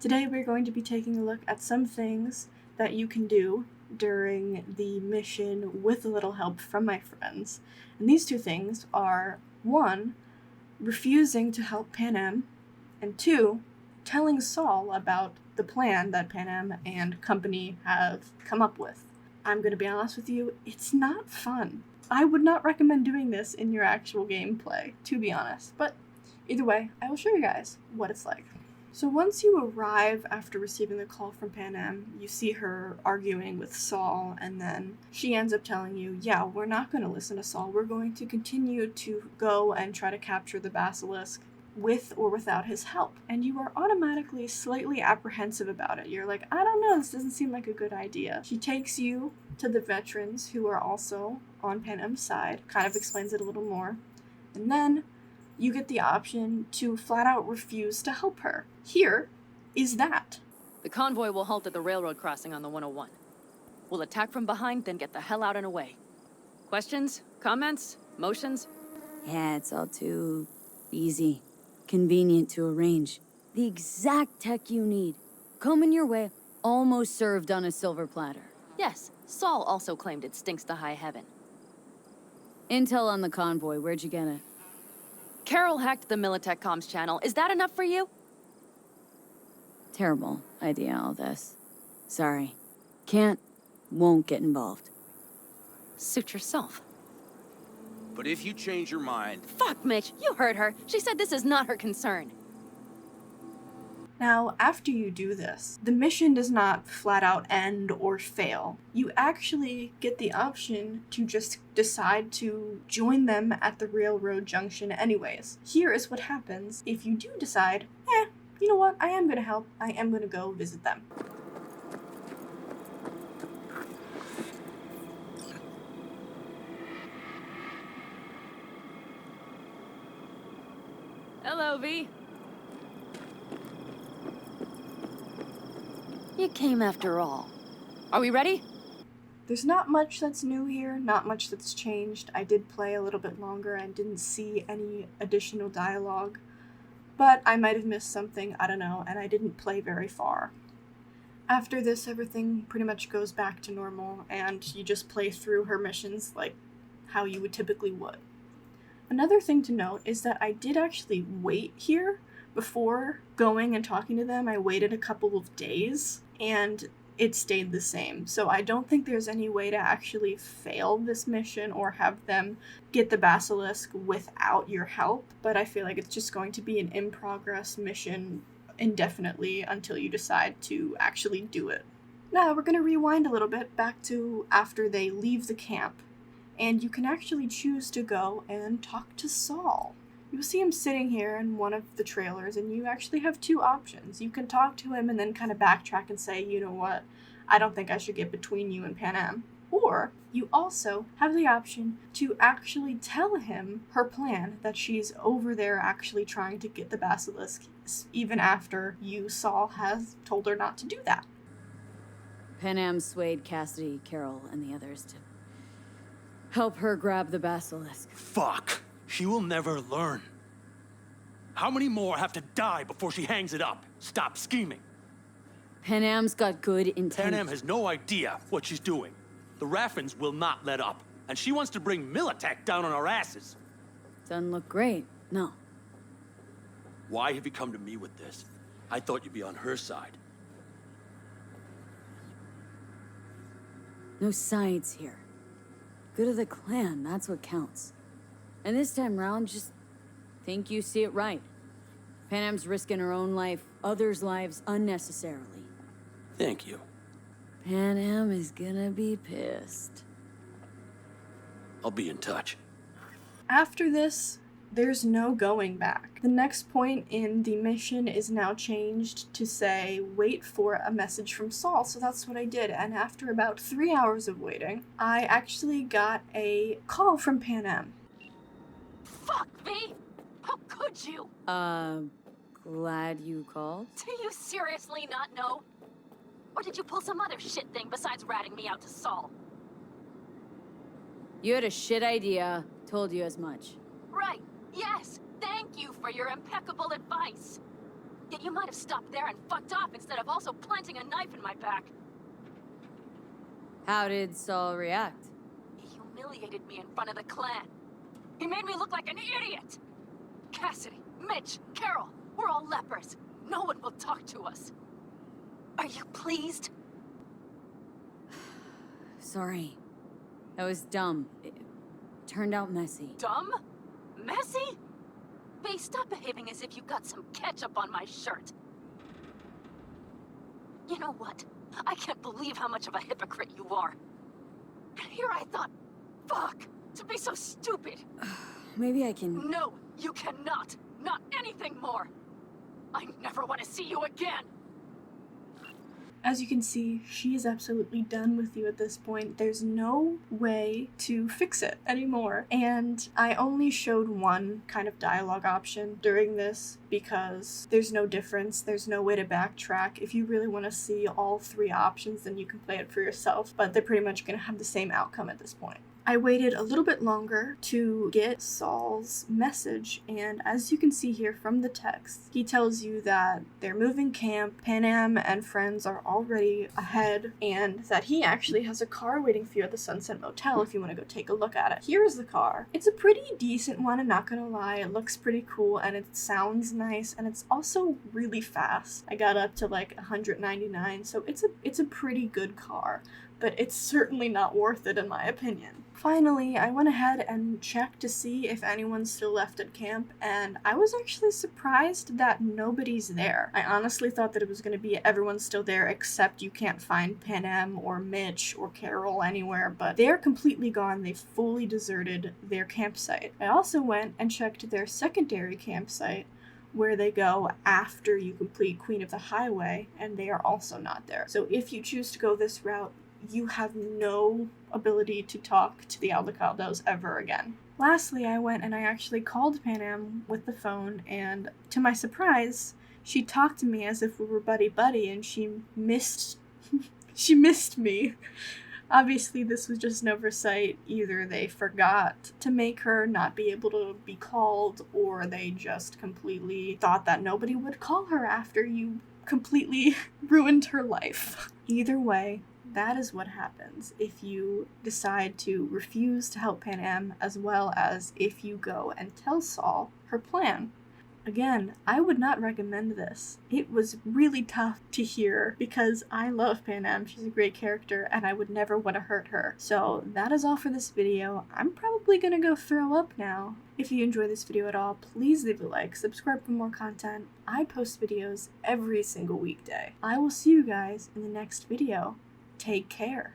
Today we're going to be taking a look at some things that you can do during the mission with a little help from my friends. And these two things are, 1, refusing to help Panam, and 2, telling Saul about the plan that Panam and company have come up with. I'm going to be honest with you, it's not fun. I would not recommend doing this in your actual gameplay, to be honest, but either way, I will show you guys what it's like. So once you arrive after receiving the call from Panam, you see her arguing with Saul, and then she ends up telling you, yeah, we're not going to listen to Saul, we're going to continue to go and try to capture the Basilisk with or without his help. And you are automatically slightly apprehensive about it. You're like, I don't know, this doesn't seem like a good idea. She takes you to the veterans who are also on Panam's side, kind of explains it a little more, and then you get the option to flat out refuse to help her. Here is that. The convoy will halt at the railroad crossing on the 101. We'll attack from behind, then get the hell out and away. Questions? Comments? Motions? Yeah, it's all too easy. Convenient to arrange. The exact tech you need. Coming your way, almost served on a silver platter. Yes, Saul also claimed it stinks to high heaven. Intel on the convoy, where'd you get it? Carol hacked the Militech comms channel. Is that enough for you? Terrible idea, all this. Sorry. Won't get involved. Suit yourself. But if you change your mind... Fuck, Mitch, you heard her. She said this is not her concern. Now, after you do this, the mission does not flat out end or fail. You actually get the option to just decide to join them at the railroad junction anyways. Here is what happens if you do decide, you know what, I am going to help, I am going to go visit them. Hello, V. You came after all. Are we ready? There's not much that's new here, not much that's changed. I did play a little bit longer and didn't see any additional dialogue, but I might have missed something, I don't know, and I didn't play very far. After this, everything pretty much goes back to normal, and you just play through her missions like how you would typically would. Another thing to note is that I did actually wait here. Before going and talking to them, I waited a couple of days, and it stayed the same. So I don't think there's any way to actually fail this mission or have them get the Basilisk without your help, but I feel like it's just going to be an in-progress mission indefinitely until you decide to actually do it. Now we're going to rewind a little bit back to after they leave the camp, and you can actually choose to go and talk to Saul. You'll see him sitting here in one of the trailers, and you actually have 2 options. You can talk to him and then kind of backtrack and say, you know what, I don't think I should get between you and Panam. Or you also have the option to actually tell him her plan, that she's over there actually trying to get the Basilisk, even after you, Saul, has told her not to do that. Panam swayed Cassidy, Carol, and the others to help her grab the Basilisk. Fuck! She will never learn. How many more have to die before she hangs it up? Stop scheming. Panam's got good intent. Panam has no idea what she's doing. The Raffins will not let up, and she wants to bring Militech down on our asses. Doesn't look great, no. Why have you come to me with this? I thought you'd be on her side. No sides here. Good of the clan, that's what counts. And this time round, just think you see it right. Panam's risking her own life, others' lives, unnecessarily. Thank you. Panam is gonna be pissed. I'll be in touch. After this, there's no going back. The next point in the mission is now changed to say, wait for a message from Saul, so that's what I did, and after about 3 hours of waiting, I actually got a call from Panam. Fuck, V! How could you? Glad you called? Do you seriously not know? Or did you pull some other shit thing besides ratting me out to Saul? You had a shit idea, told you as much. Right, yes. Thank you for your impeccable advice. Yet you might have stopped there and fucked off instead. also planting a knife in my back. How did Saul react? He humiliated me in front of the clan. He made me look like an idiot. Cassidy, Mitch, Carol, we're all lepers. No one will talk to us. Are you pleased? Sorry. That was dumb. It turned out messy. Dumb? Messy? Bea, stop behaving as if you got some ketchup on my shirt. You know what? I can't believe how much of a hypocrite you are. And here I thought, fuck, to be so stupid. Maybe I can... No, you cannot. Not anything more. I never want to see you again. As you can see, she is absolutely done with you at this point. There's no way to fix it anymore. And I only showed one kind of dialogue option during this because there's no difference. There's no way to backtrack. If you really want to see all three options, then you can play it for yourself. But they're pretty much going to have the same outcome at this point. I waited a little bit longer to get Saul's message, and as you can see here from the text, he tells you that they're moving camp, Panam and friends are already ahead, and that he actually has a car waiting for you at the Sunset Motel if you want to go take a look at it. Here's the car. It's a pretty decent one, I'm not gonna lie. It looks pretty cool, and it sounds nice, and it's also really fast. I got up to like 199, so it's a pretty good car, but it's certainly not worth it in my opinion. Finally, I went ahead and checked to see if anyone's still left at camp, and I was actually surprised that nobody's there. I honestly thought that it was going to be everyone's still there except you can't find Panam or Mitch or Carol anywhere, but they're completely gone. They fully deserted their campsite. I also went and checked their secondary campsite, where they go after you complete Queen of the Highway, and they are also not there. So if you choose to go this route, you have no ability to talk to the Aldecaldos ever again. Lastly, I went and I actually called Panam with the phone, and to my surprise, she talked to me as if we were buddy-buddy, and she missed me. Obviously, this was just an oversight. Either they forgot to make her not be able to be called, or they just completely thought that nobody would call her after you completely ruined her life. Either way, that is what happens if you decide to refuse to help Panam, as well as if you go and tell Saul her plan. Again, I would not recommend this. It was really tough to hear because I love Panam. She's a great character and I would never want to hurt her. So that is all for this video. I'm probably gonna go throw up now. If you enjoy this video at all, please leave a like, subscribe for more content. I post videos every single weekday. I will see you guys in the next video. Take care.